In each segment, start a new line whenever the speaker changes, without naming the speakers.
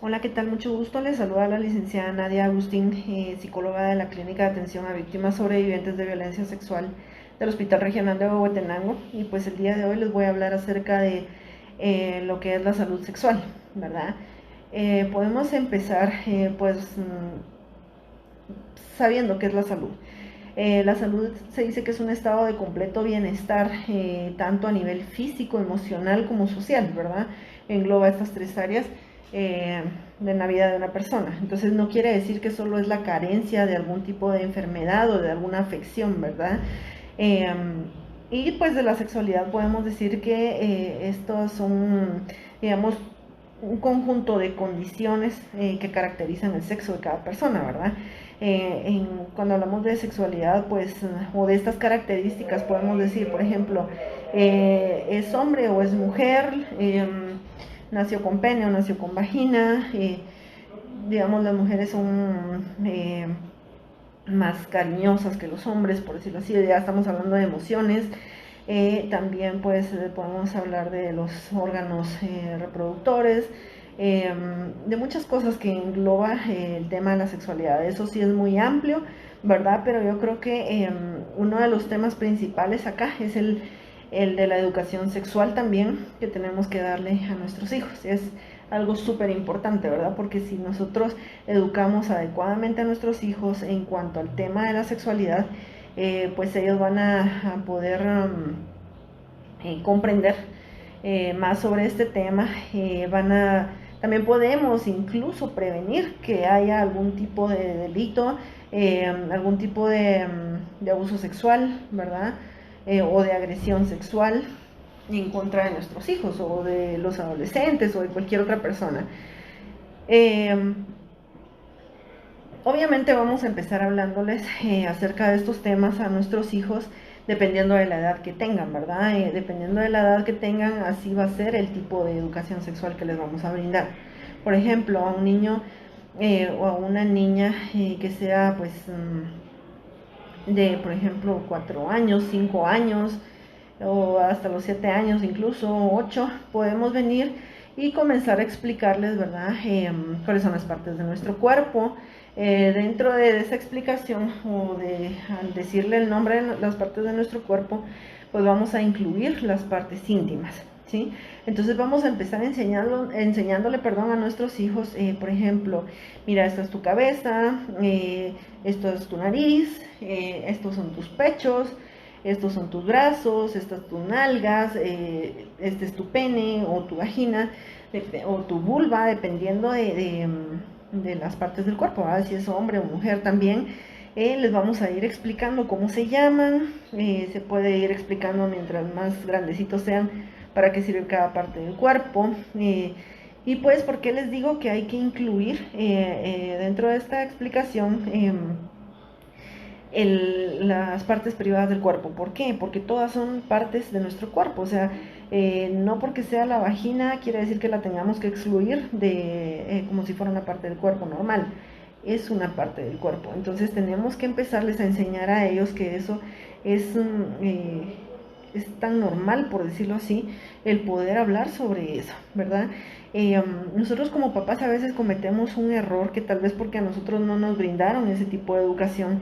Hola, ¿qué tal? Mucho gusto. Les saluda la licenciada Nadia Agustín, psicóloga de la Clínica de Atención a Víctimas Sobrevivientes de Violencia Sexual del Hospital Regional de Huehuetenango. Y pues el día de hoy les voy a hablar acerca de lo que es la salud sexual, ¿verdad? Podemos empezar sabiendo qué es la salud. La salud se dice que es un estado de completo bienestar, tanto a nivel físico, emocional como social, ¿verdad? Engloba estas tres áreas de la vida de una persona. Entonces no quiere decir que solo es la carencia de algún tipo de enfermedad o de alguna afección, ¿verdad? Eh, y pues de la sexualidad podemos decir que estos son, digamos, un conjunto de condiciones que caracterizan el sexo de cada persona, ¿verdad? Cuando hablamos de sexualidad, pues, o de estas características, podemos decir, por ejemplo, es hombre o es mujer, nació con pene o nació con vagina, digamos, las mujeres son más cariñosas que los hombres, por decirlo así, ya estamos hablando de emociones. También pues podemos hablar de los órganos reproductores, de muchas cosas que engloba el tema de la sexualidad. Eso sí es muy amplio, ¿verdad? Pero yo creo que uno de los temas principales acá es el de la educación sexual también, que tenemos que darle a nuestros hijos. Es algo súper importante, ¿verdad? Porque si nosotros educamos adecuadamente a nuestros hijos en cuanto al tema de la sexualidad, pues ellos van a poder comprender más sobre este tema. También podemos incluso prevenir que haya algún tipo de delito, algún tipo de abuso sexual, ¿verdad? O de agresión sexual en contra de nuestros hijos o de los adolescentes o de cualquier otra persona. Obviamente vamos a empezar hablándoles acerca de estos temas a nuestros hijos dependiendo de la edad que tengan, ¿verdad? Dependiendo de la edad que tengan, así va a ser el tipo de educación sexual que les vamos a brindar. Por ejemplo, a un niño o a una niña que sea pues de, por ejemplo, 4 años, 5 años, o hasta los 7 años, incluso 8, podemos venir y comenzar a explicarles, ¿verdad? Cuáles son las partes de nuestro cuerpo. Dentro de esa explicación o al decirle el nombre de las partes de nuestro cuerpo, pues vamos a incluir las partes íntimas, ¿sí? Entonces vamos a empezar enseñándole, a nuestros hijos, por ejemplo, mira, esta es tu cabeza, esto es tu nariz, estos son tus pechos, estos son tus brazos, estas tus nalgas, este es tu pene o tu vagina o tu vulva, dependiendo de las partes del cuerpo, ¿verdad? Si es hombre o mujer también. Les vamos a ir explicando cómo se llaman, se puede ir explicando mientras más grandecitos sean para qué sirve cada parte del cuerpo. Y pues, ¿por qué les digo que hay que incluir dentro de esta explicación las partes privadas del cuerpo? ¿Por qué? Porque todas son partes de nuestro cuerpo, o sea, no porque sea la vagina quiere decir que la tengamos que excluir como si fuera una parte del cuerpo normal. Es una parte del cuerpo, entonces tenemos que empezarles a enseñar a ellos que eso es, es tan normal, por decirlo así, el poder hablar sobre eso, ¿verdad? Nosotros como papás a veces cometemos un error que tal vez porque a nosotros no nos brindaron ese tipo de educación,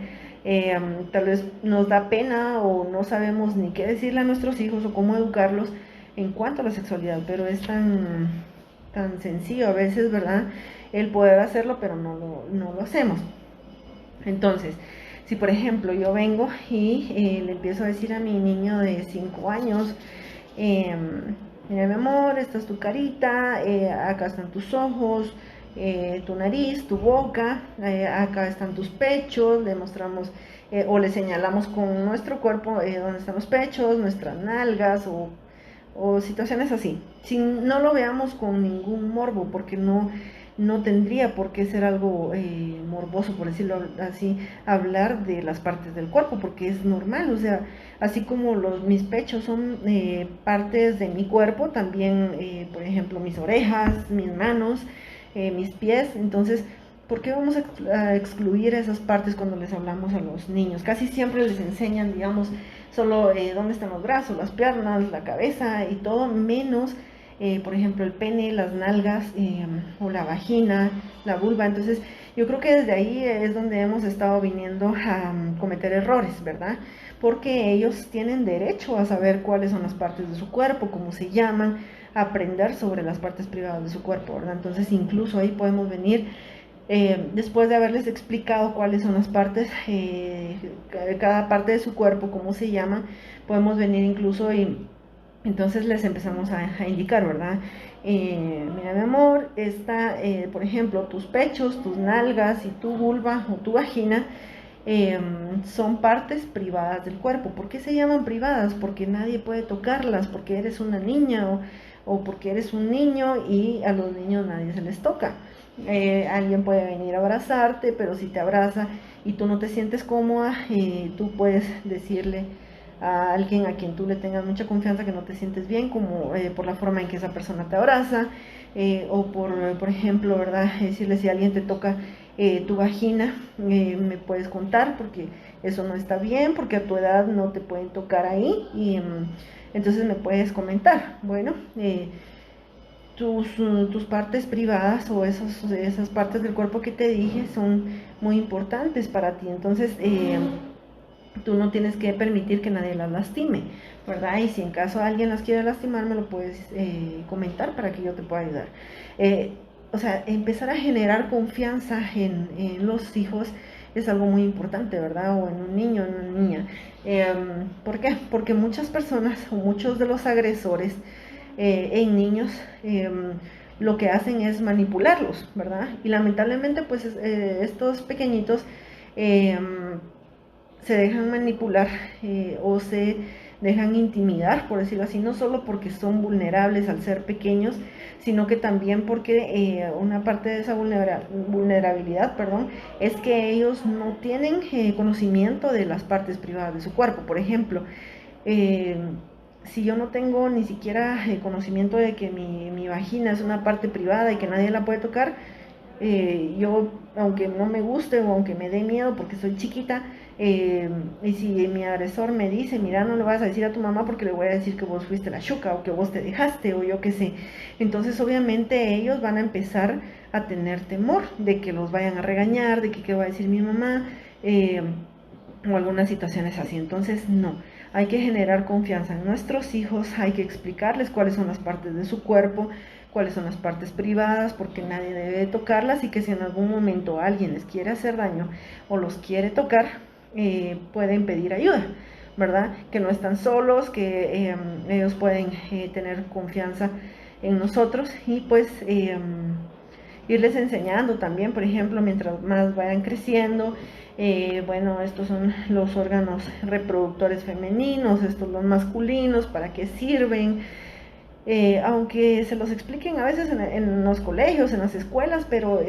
tal vez nos da pena o no sabemos ni qué decirle a nuestros hijos o cómo educarlos en cuanto a la sexualidad, pero es tan sencillo a veces, ¿verdad? El poder hacerlo, pero no lo hacemos. Entonces, si por ejemplo yo vengo y le empiezo a decir a mi niño de 5 años, mira mi amor, esta es tu carita, acá están tus ojos, tu nariz, tu boca, acá están tus pechos, le mostramos o le señalamos con nuestro cuerpo donde están los pechos, nuestras nalgas o situaciones así. Si no lo veamos con ningún morbo, porque no tendría por qué ser algo morboso, por decirlo así, hablar de las partes del cuerpo, porque es normal, o sea, así como mis pechos son partes de mi cuerpo, también, por ejemplo, mis orejas, mis manos, mis pies. Entonces, ¿por qué vamos a excluir esas partes cuando les hablamos a los niños? Casi siempre les enseñan, digamos, solo dónde están los brazos, las piernas, la cabeza y todo, menos por ejemplo, el pene, las nalgas, o la vagina, la vulva. Entonces, yo creo que desde ahí es donde hemos estado viniendo a cometer errores, ¿verdad? Porque ellos tienen derecho a saber cuáles son las partes de su cuerpo, cómo se llaman, aprender sobre las partes privadas de su cuerpo, ¿verdad? Entonces, incluso ahí podemos venir, después de haberles explicado cuáles son las partes, cada parte de su cuerpo, cómo se llama, podemos venir incluso y entonces les empezamos a indicar, ¿verdad? Mira, mi amor, por ejemplo, tus pechos, tus nalgas y tu vulva o tu vagina son partes privadas del cuerpo. ¿Por qué se llaman privadas? Porque nadie puede tocarlas, porque eres una niña o porque eres un niño y a los niños nadie se les toca. Alguien puede venir a abrazarte, pero si te abraza y tú no te sientes cómoda, tú puedes decirle a alguien a quien tú le tengas mucha confianza que no te sientes bien, como por la forma en que esa persona te abraza, o por ejemplo, ¿verdad? Decirle si alguien te toca tu vagina, me puedes contar porque eso no está bien, porque a tu edad no te pueden tocar ahí, y entonces me puedes comentar. Bueno, tus partes privadas o esas partes del cuerpo que te dije son muy importantes para ti, entonces tú no tienes que permitir que nadie las lastime, ¿verdad? Y si en caso alguien las quiere lastimar, me lo puedes comentar para que yo te pueda ayudar. O sea, empezar a generar confianza en los hijos es algo muy importante, ¿verdad? O en un niño, en una niña. ¿Por qué? Porque muchas personas o muchos de los agresores en niños lo que hacen es manipularlos, ¿verdad? Y lamentablemente, pues estos pequeñitos se dejan manipular o se dejan intimidar, por decirlo así, no solo porque son vulnerables al ser pequeños, sino que también porque una parte de esa vulnerabilidad, perdón, es que ellos no tienen conocimiento de las partes privadas de su cuerpo. Por ejemplo, si yo no tengo ni siquiera conocimiento de que mi vagina es una parte privada y que nadie la puede tocar, yo, aunque no me guste o aunque me dé miedo porque soy chiquita, y si mi agresor me dice, mira, no le vas a decir a tu mamá porque le voy a decir que vos fuiste la chuca o que vos te dejaste o yo qué sé, entonces obviamente ellos van a empezar a tener temor de que los vayan a regañar, de que qué va a decir mi mamá, o algunas situaciones así. Entonces no, hay que generar confianza en nuestros hijos, hay que explicarles cuáles son las partes de su cuerpo, cuáles son las partes privadas, porque nadie debe tocarlas, y que si en algún momento alguien les quiere hacer daño o los quiere tocar, pueden pedir ayuda, ¿verdad? Que no están solos, que ellos pueden tener confianza en nosotros y pues irles enseñando también, por ejemplo, mientras más vayan creciendo, bueno, estos son los órganos reproductores femeninos, estos los masculinos, para qué sirven, aunque se los expliquen a veces en los colegios, en las escuelas, pero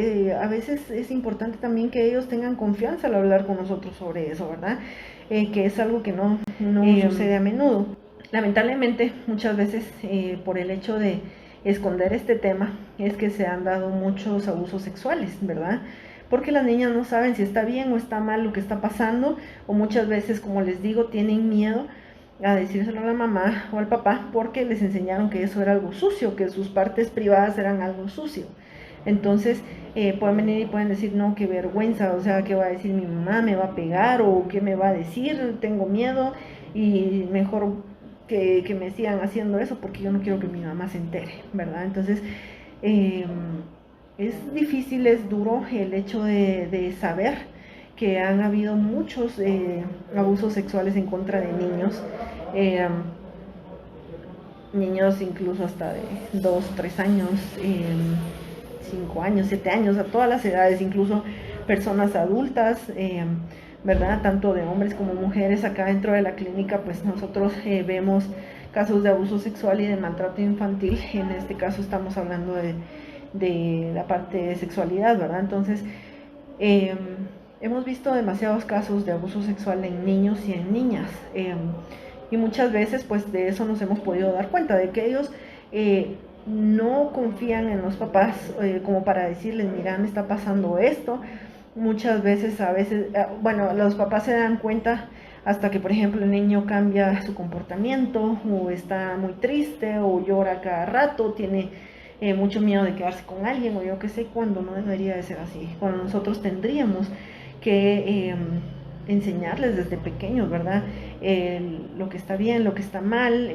a veces es importante también que ellos tengan confianza al hablar con nosotros sobre eso, ¿verdad? Que es algo que no sucede a menudo. Lamentablemente, muchas veces por el hecho de esconder este tema, es que se han dado muchos abusos sexuales, ¿verdad? Porque las niñas no saben si está bien o está mal lo que está pasando, o muchas veces, como les digo, tienen miedo a decírselo a la mamá o al papá porque les enseñaron que eso era algo sucio, que sus partes privadas eran algo sucio. Entonces pueden venir y pueden decir, no, qué vergüenza, o sea, ¿qué va a decir mi mamá? ¿Me va a pegar? ¿O qué me va a decir? Tengo miedo y mejor que me sigan haciendo eso porque yo no quiero que mi mamá se entere, ¿verdad? Entonces es difícil, es duro el hecho de saber que han habido muchos abusos sexuales en contra de niños, niños incluso hasta de 2, 3 años, 5 años, 7 años, a todas las edades, incluso personas adultas, ¿verdad? Tanto de hombres como mujeres. Acá dentro de la clínica, pues nosotros vemos casos de abuso sexual y de maltrato infantil. En este caso estamos hablando de la parte de sexualidad, ¿verdad? Entonces, hemos visto demasiados casos de abuso sexual en niños y en niñas, y muchas veces pues de eso nos hemos podido dar cuenta, de que ellos no confían en los papás como para decirles, mira, me está pasando esto. Muchas veces, bueno, los papás se dan cuenta hasta que, por ejemplo, el niño cambia su comportamiento o está muy triste o llora cada rato, tiene mucho miedo de quedarse con alguien o yo qué sé, cuando no debería de ser así, cuando nosotros tendríamos que enseñarles desde pequeños, ¿verdad? Lo que está bien, lo que está mal,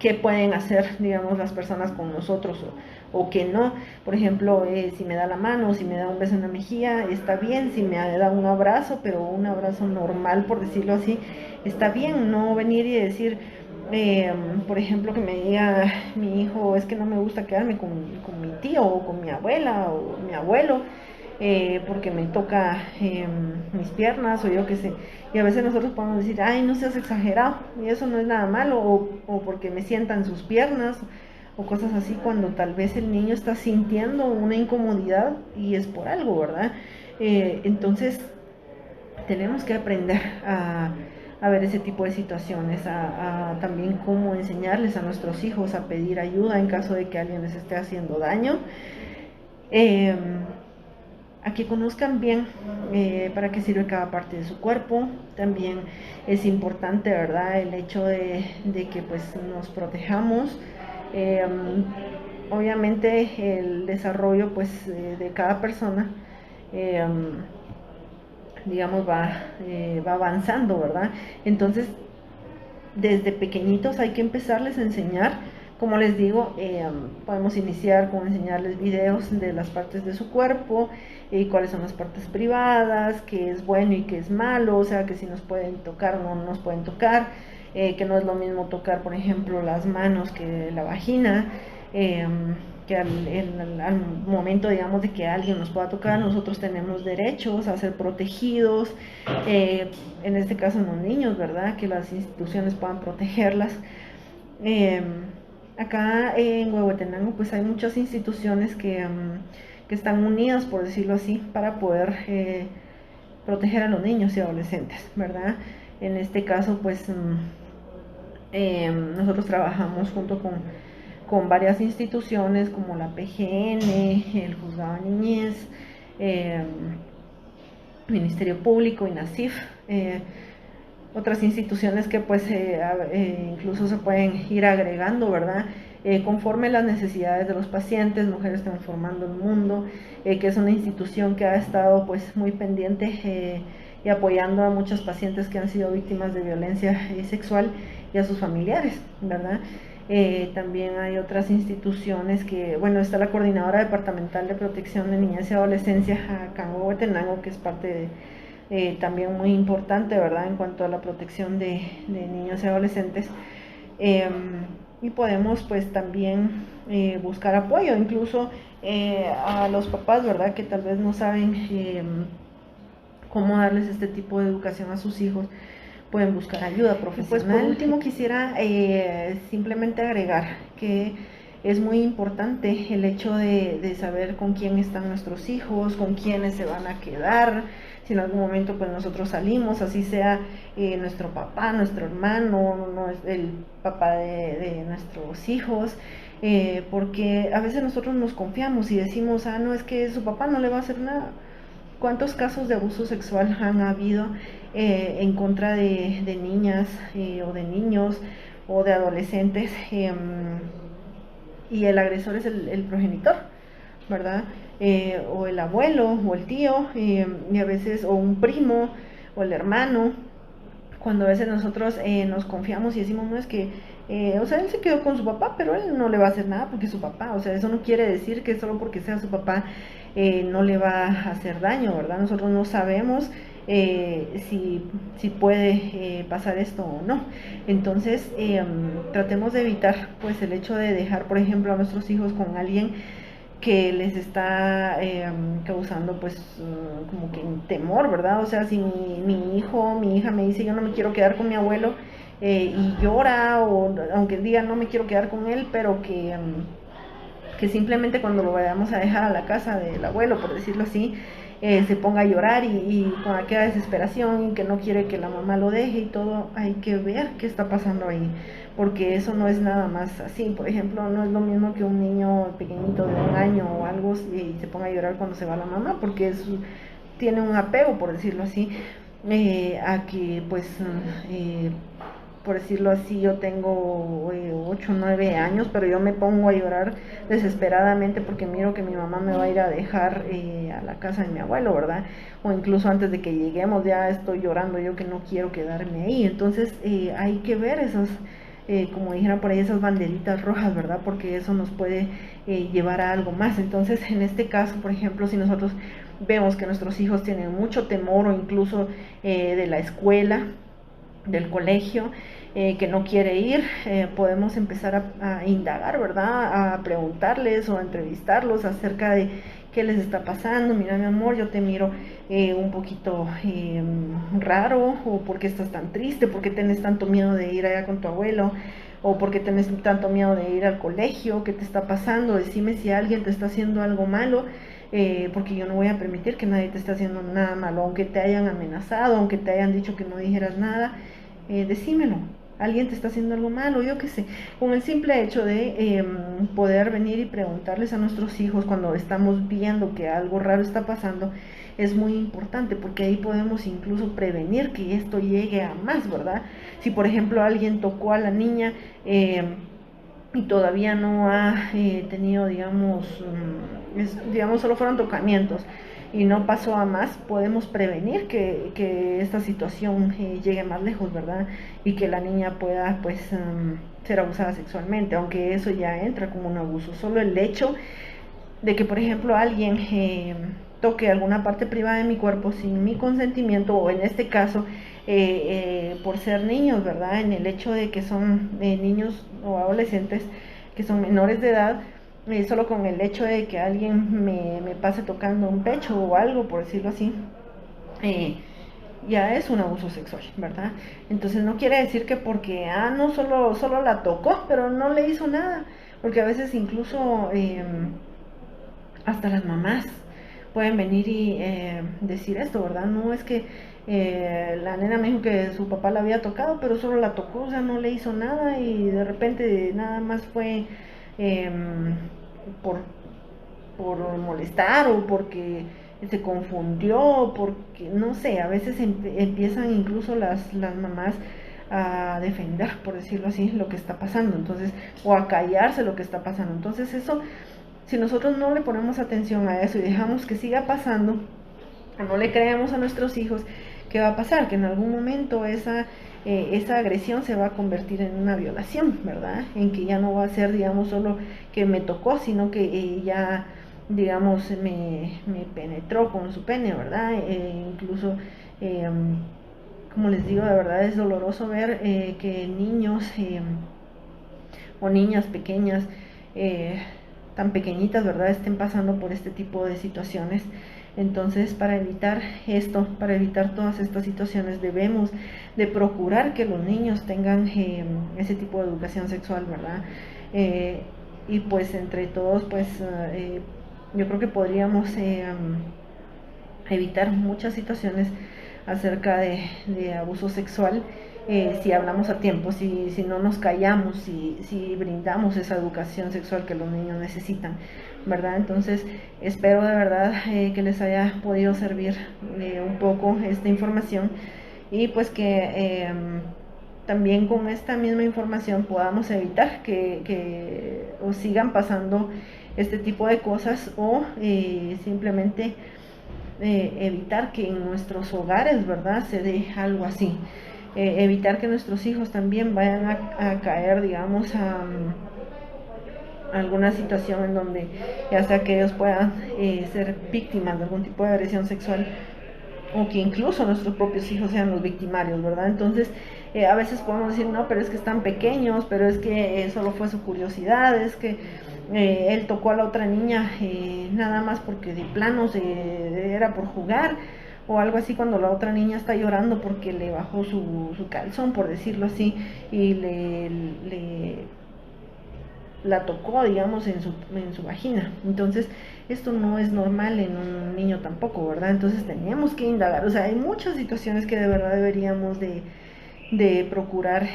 qué pueden hacer, digamos, las personas con nosotros o que no. Por ejemplo, si me da la mano, si me da un beso en la mejilla, está bien. Si me da un abrazo, pero un abrazo normal, por decirlo así, está bien. No venir y decir, por ejemplo, que me diga mi hijo, es que no me gusta quedarme con mi tío o con mi abuela o mi abuelo, porque me toca mis piernas o yo qué sé. Y a veces nosotros podemos decir, ay, no seas exagerado, y eso no es nada malo, o porque me sientan sus piernas, o cosas así, cuando tal vez el niño está sintiendo una incomodidad y es por algo, ¿verdad? Entonces, tenemos que aprender a ver ese tipo de situaciones, a también cómo enseñarles a nuestros hijos a pedir ayuda en caso de que alguien les esté haciendo daño. Eh, a que conozcan bien para qué sirve cada parte de su cuerpo. También es importante, ¿verdad?, el hecho de que pues nos protejamos. Eh, Obviamente el desarrollo pues de cada persona, eh, digamos, va avanzando, ¿verdad? Entonces desde pequeñitos hay que empezarles a enseñar, como les digo, podemos iniciar con enseñarles videos de las partes de su cuerpo, cuáles son las partes privadas, qué es bueno y qué es malo, o sea, que si nos pueden tocar o no nos pueden tocar, que no es lo mismo tocar, por ejemplo, las manos que la vagina, eh, que al momento, digamos, de que alguien nos pueda tocar, nosotros tenemos derechos a ser protegidos, eh, en este caso en los niños, ¿verdad? Que las instituciones puedan protegerlas. Eh, Acá en Huehuetenango pues hay muchas instituciones que están unidas, por decirlo así, para poder proteger a los niños y adolescentes, ¿verdad? En este caso pues nosotros trabajamos junto con varias instituciones como la PGN, el Juzgado de Niñez, eh, Ministerio Público, INASIF, otras instituciones que pues incluso se pueden ir agregando, ¿verdad? Conforme las necesidades de los pacientes. Mujeres Transformando el Mundo, que es una institución que ha estado pues muy pendiente y apoyando a muchos pacientes que han sido víctimas de violencia sexual y a sus familiares, ¿verdad? También hay otras instituciones que, bueno, está la Coordinadora Departamental de Protección de Niñez y Adolescencia acá en Huehuetenango, que es parte de también muy importante, ¿verdad?, en cuanto a la protección de niños y adolescentes. Eh, y podemos pues también buscar apoyo, incluso a los papás, ¿verdad?, que tal vez no saben cómo darles este tipo de educación a sus hijos, pueden buscar ayuda profesional. Pues por último quisiera simplemente agregar que es muy importante el hecho de saber con quién están nuestros hijos, con quiénes se van a quedar, si en algún momento pues nosotros salimos, así sea nuestro papá, nuestro hermano, no es el papá de nuestros hijos, porque a veces nosotros nos confiamos y decimos, ah, no, es que su papá no le va a hacer nada. ¿Cuántos casos de abuso sexual han habido en contra de niñas o de niños o de adolescentes? Y el agresor es el progenitor, ¿verdad? O el abuelo o el tío, y a veces, o un primo o el hermano, cuando a veces nosotros nos confiamos y decimos, no, es que, o sea, él se quedó con su papá, pero él no le va a hacer nada porque es su papá, o sea, eso no quiere decir que solo porque sea su papá no le va a hacer daño, ¿verdad? Nosotros no sabemos si puede pasar esto o no. Entonces, tratemos de evitar pues el hecho de dejar, por ejemplo, a nuestros hijos con alguien que les está causando pues como que un temor, ¿verdad? O sea, si mi hijo, mi hija me dice yo no me quiero quedar con mi abuelo y llora, o aunque diga no me quiero quedar con él, pero que simplemente cuando lo vayamos a dejar a la casa del abuelo, por decirlo así, se ponga a llorar y con aquella desesperación y que no quiere que la mamá lo deje y todo, hay que ver qué está pasando ahí, porque eso no es nada más así. Por ejemplo, no es lo mismo que un niño pequeñito de 1 año o algo y se ponga a llorar cuando se va la mamá, porque tiene un apego, por decirlo así. a que pues por decirlo así, yo tengo 8 o 9 años, pero yo me pongo a llorar desesperadamente porque miro que mi mamá me va a ir a dejar a la casa de mi abuelo, ¿verdad? O incluso antes de que lleguemos ya estoy llorando yo que no quiero quedarme ahí. Entonces hay que ver esos, como dijeron por ahí, esas banderitas rojas, ¿verdad? Porque eso nos puede llevar a algo más. Entonces, en este caso, por ejemplo, si nosotros vemos que nuestros hijos tienen mucho temor o incluso de la escuela, del colegio, que no quiere ir, podemos empezar a indagar, ¿verdad? A preguntarles o a entrevistarlos acerca de qué les está pasando. Mira, mi amor, yo te miro un poquito raro, o por qué estás tan triste, por qué tienes tanto miedo de ir allá con tu abuelo, o por qué tienes tanto miedo de ir al colegio, qué te está pasando, decime si alguien te está haciendo algo malo, porque yo no voy a permitir que nadie te esté haciendo nada malo, aunque te hayan amenazado, aunque te hayan dicho que no dijeras nada, decímelo, alguien te está haciendo algo malo, yo qué sé, con el simple hecho de poder venir y preguntarles a nuestros hijos cuando estamos viendo que algo raro está pasando, es muy importante porque ahí podemos incluso prevenir que esto llegue a más, ¿verdad? Si por ejemplo alguien tocó a la niña, y todavía no ha tenido, digamos, digamos, solo fueron tocamientos y no pasó a más, podemos prevenir que esta situación llegue más lejos, ¿verdad? Y que la niña pueda, pues, ser abusada sexualmente, aunque eso ya entra como un abuso. Solo el hecho de que, por ejemplo, alguien toque alguna parte privada de mi cuerpo sin mi consentimiento, o en este caso, por ser niños, ¿verdad? En el hecho de que son niños o adolescentes que son menores de edad, solo con el hecho de que alguien me pase tocando un pecho o algo, por decirlo así, eh, ya es un abuso sexual, ¿verdad? Entonces no quiere decir que porque, no, solo la tocó, pero no le hizo nada, porque a veces incluso hasta las mamás pueden venir y decir esto, ¿verdad? No es que la nena me dijo que su papá la había tocado, pero solo la tocó, o sea, no le hizo nada y de repente nada más fue eh, por, por molestar o porque se confundió, porque no sé, a veces empiezan incluso las mamás a defender, por decirlo así, lo que está pasando, entonces, o a callarse lo que está pasando. Entonces eso, si nosotros no le ponemos atención a eso y dejamos que siga pasando, o no le creemos a nuestros hijos, ¿qué va a pasar? Que en algún momento esa agresión se va a convertir en una violación, ¿verdad? En que ya no va a ser, digamos, solo que me tocó, sino que ya, digamos, me penetró con su pene, ¿verdad? Incluso, eh, como les digo, de verdad es doloroso ver que niños o niñas pequeñas, tan pequeñitas, ¿verdad?, estén pasando por este tipo de situaciones. Entonces, para evitar esto, para evitar todas estas situaciones, debemos de procurar que los niños tengan ese tipo de educación sexual, ¿verdad? Y pues entre todos, pues yo creo que podríamos evitar muchas situaciones acerca de abuso sexual, si hablamos a tiempo, si no nos callamos, si brindamos esa educación sexual que los niños necesitan, ¿verdad? Entonces espero de verdad que les haya podido servir un poco esta información, y pues que también con esta misma información podamos evitar que o sigan pasando este tipo de cosas, o simplemente evitar que en nuestros hogares, ¿verdad?, se dé algo así. Evitar que nuestros hijos también vayan a caer, digamos, a alguna situación en donde ya sea que ellos puedan ser víctimas de algún tipo de agresión sexual, o que incluso nuestros propios hijos sean los victimarios, ¿verdad? Entonces, a veces podemos decir, no, pero es que están pequeños, pero es que solo fue su curiosidad, es que él tocó a la otra niña nada más porque de plano era por jugar, o algo así, cuando la otra niña está llorando porque le bajó su calzón, por decirlo así, y la tocó, digamos, en su vagina. Entonces, esto no es normal en un niño tampoco, ¿verdad? Entonces tenemos que indagar, o sea, hay muchas situaciones que de verdad deberíamos de procurar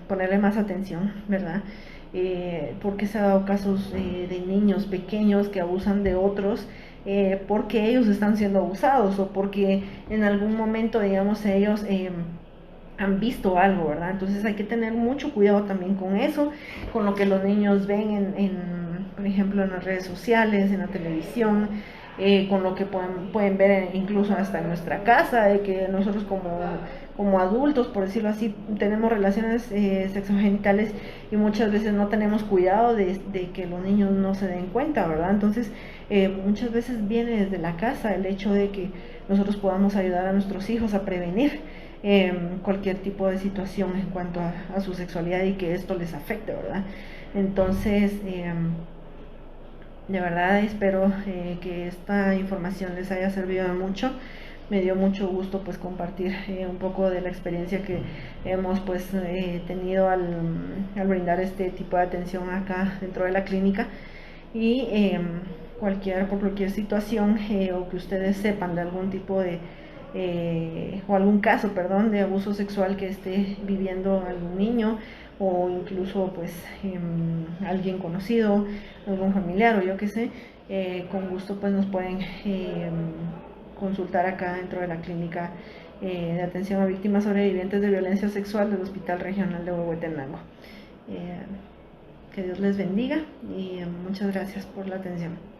ponerle más atención, ¿verdad? Porque se ha dado casos de niños pequeños que abusan de otros, porque ellos están siendo abusados o porque en algún momento, digamos, ellos han visto algo, ¿verdad? Entonces hay que tener mucho cuidado también con eso, con lo que los niños ven por ejemplo, en las redes sociales, en la televisión, con lo que pueden ver incluso hasta en nuestra casa, de que nosotros como adultos, por decirlo así, tenemos relaciones sexogenitales y muchas veces no tenemos cuidado de que los niños no se den cuenta, ¿verdad? Entonces, muchas veces viene desde la casa el hecho de que nosotros podamos ayudar a nuestros hijos a prevenir cualquier tipo de situación en cuanto a su sexualidad y que esto les afecte, ¿verdad? Entonces, de verdad espero que esta información les haya servido de mucho. Me dio mucho gusto pues compartir un poco de la experiencia que hemos pues tenido al brindar este tipo de atención acá dentro de la clínica y por cualquier situación o que ustedes sepan de algún tipo de o algún caso, perdón, de abuso sexual que esté viviendo algún niño o incluso pues alguien conocido, algún familiar o yo qué sé, con gusto pues nos pueden consultar acá dentro de la clínica de atención a víctimas sobrevivientes de violencia sexual del Hospital Regional de Huehuetenango. Que Dios les bendiga y muchas gracias por la atención.